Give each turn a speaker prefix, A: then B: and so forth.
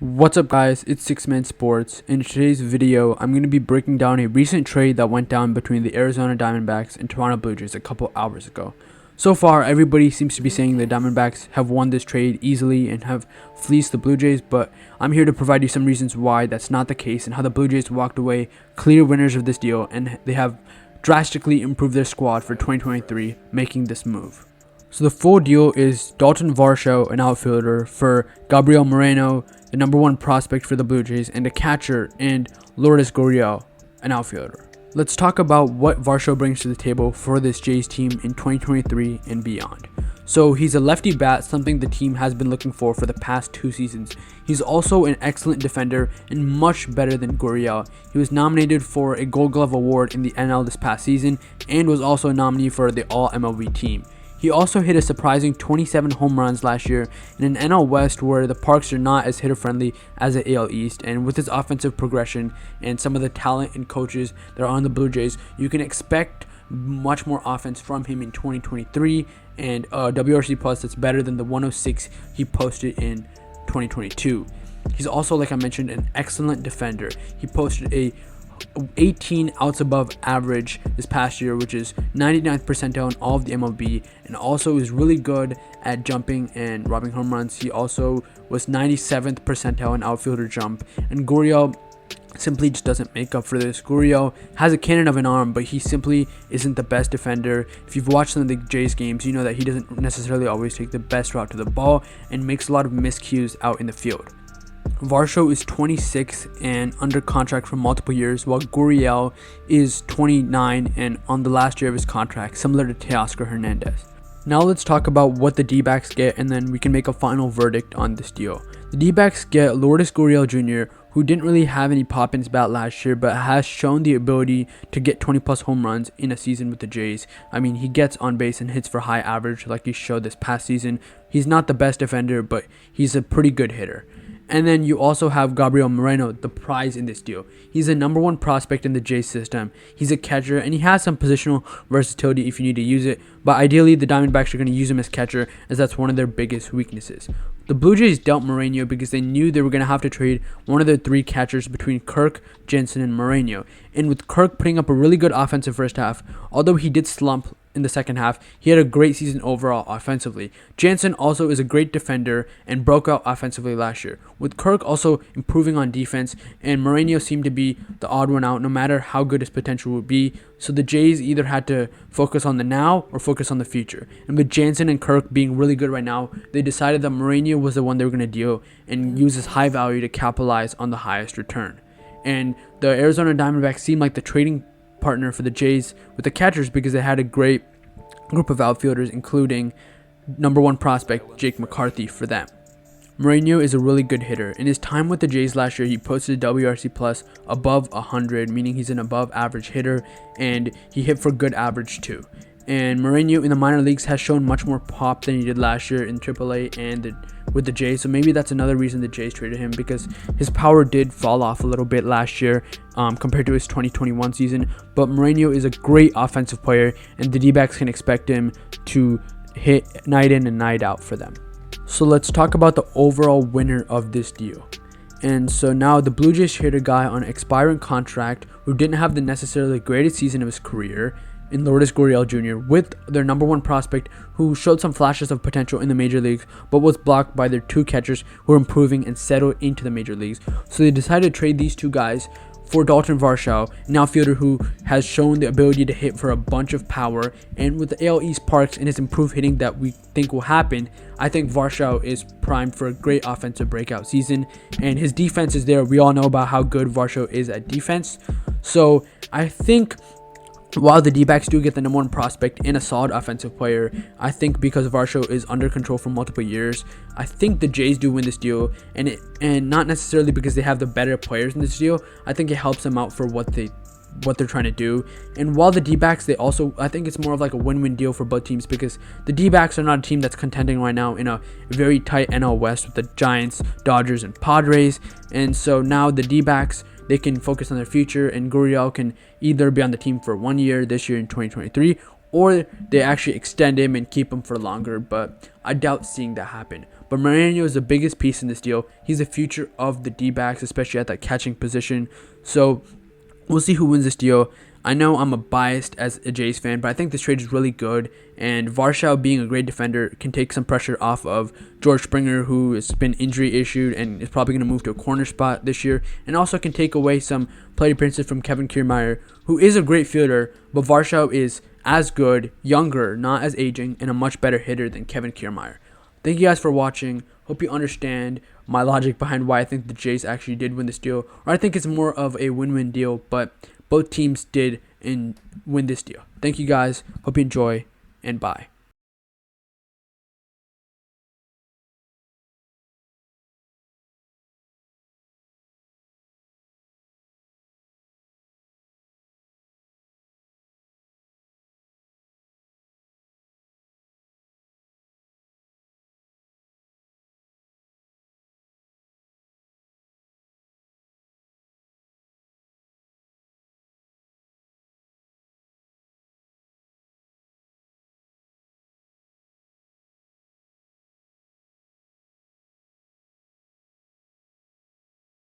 A: What's up guys, it's Six Man Sports. In today's video, I'm going to be breaking down a recent trade that went down between the Arizona Diamondbacks and Toronto Blue Jays a couple hours ago. So far, everybody seems to be saying the Diamondbacks have won this trade easily and have fleeced the Blue Jays, but I'm here to provide you some reasons why that's not the case and how the Blue Jays walked away clear winners of this deal, and they have drastically improved their squad for 2023, making this move. So the full deal is Dalton Varsho, an outfielder, for Gabriel Moreno, the number one prospect for the Blue Jays, and a catcher, and Lourdes Gurriel, an outfielder. Let's talk about what Varsho brings to the table for this Jays team in 2023 and beyond. So he's a lefty bat, something the team has been looking for the past 2 seasons. He's also an excellent defender and much better than Gurriel. He was nominated for a Gold Glove award in the NL this past season and was also a nominee for the All-MLB team. He also hit a surprising 27 home runs last year in an NL West where the parks are not as hitter-friendly as the AL East, and with his offensive progression and some of the talent and coaches that are on the Blue Jays, you can expect much more offense from him in 2023 and WRC Plus that's better than the 106 he posted in 2022. He's also, like I mentioned, an excellent defender. He posted a 18 outs above average this past year, which is 99th percentile in all of the MLB, and also is really good at jumping and robbing home runs. He also was 97th percentile in outfielder jump, and Gurriel simply just doesn't make up for this. Gurriel has a cannon of an arm, but he simply isn't the best defender. If you've watched some of the Jays games, you know that he doesn't necessarily always take the best route to the ball and makes a lot of miscues out in the field. Varsho is 26 and under contract for multiple years, while Gurriel is 29 and on the last year of his contract, similar to Teoscar Hernandez. Now let's talk about what the D-backs get, and then we can make a final verdict on this deal. The D-backs get Lourdes Gurriel Jr., who didn't really have any pop in his bat last year, but has shown the ability to get 20 plus home runs in a season with the Jays. I mean, he gets on base and hits for high average like he showed this past season. He's not the best defender, but he's a pretty good hitter. And then you also have Gabriel Moreno, the prize in this deal. He's a number one prospect in the Jays system. He's a catcher, and he has some positional versatility if you need to use it, but ideally the Diamondbacks are going to use him as catcher, as that's one of their biggest weaknesses. The Blue Jays dealt Moreno because they knew they were going to have to trade one of their 3 catchers between Kirk, Jansen, and Moreno. And with Kirk putting up a really good offensive first half, although he did slump in the second half, he had a great season overall offensively. Jansen also is a great defender and broke out offensively last year, with Kirk also improving on defense, and Moreno seemed to be the odd one out no matter how good his potential would be. So the Jays either had to focus on the now or focus on the future. And with Jansen and Kirk being really good right now, they decided that Moreno was the one they were going to deal and use his high value to capitalize on the highest return. And the Arizona Diamondbacks seemed like the trading partner for the Jays with the catchers because they had a great group of outfielders, including number one prospect Jake McCarthy for them. Moreno is a really good hitter. In his time with the Jays last year, he posted a WRC plus above 100, meaning he's an above average hitter, and he hit for good average too. And Moreno in the minor leagues has shown much more pop than he did last year in AAA and with the Jays, so maybe that's another reason the Jays traded him, because his power did fall off a little bit last year compared to his 2021 season. But Moreno is a great offensive player, and the D-backs can expect him to hit night in and night out for them. So let's talk about the overall winner of this deal. And so now the Blue Jays traded a guy on an expiring contract who didn't have the necessarily greatest season of his career in Lourdes Gurriel Jr. with their number one prospect, who showed some flashes of potential in the major leagues but was blocked by their 2 catchers who are improving and settled into the major leagues. So they decided to trade these 2 guys for Dalton Varsho, an outfielder who has shown the ability to hit for a bunch of power, and with the AL East parks and his improved hitting that we think will happen, I think Varsho is primed for a great offensive breakout season, and his defense is there. We all know about how good Varsho is at defense, so I think while the D-backs do get the number one prospect and a solid offensive player, I think because Varsho is under control for multiple years, I think the Jays do win this deal, and not necessarily because they have the better players in this deal. I think it helps them out for what they're trying to do. And while the D-backs, they also, I think it's more of like a win-win deal for both teams, because the D-backs are not a team that's contending right now in a very tight NL West with the Giants, Dodgers, and Padres. And so now the D-backs, they can focus on their future, and Gurriel can either be on the team for 1 year this year in 2023, or they actually extend him and keep him for longer, but I doubt seeing that happen. But Moreno is the biggest piece in this deal. He's the future of the D-backs, especially at that catching position. So we'll see who wins this deal. I know I'm biased as a Jays fan, but I think this trade is really good. And Varshao, being a great defender, can take some pressure off of George Springer, who has been injury issued and is probably going to move to a corner spot this year. And also can take away some plate appearances from Kevin Kiermaier, who is a great fielder, but Varshao is as good, younger, not as aging, and a much better hitter than Kevin Kiermaier. Thank you guys for watching. Hope you understand my logic behind why I think the Jays actually did win this deal. Or I think it's more of a win-win deal, but both teams did win this deal. Thank you guys. Hope you enjoy, and bye.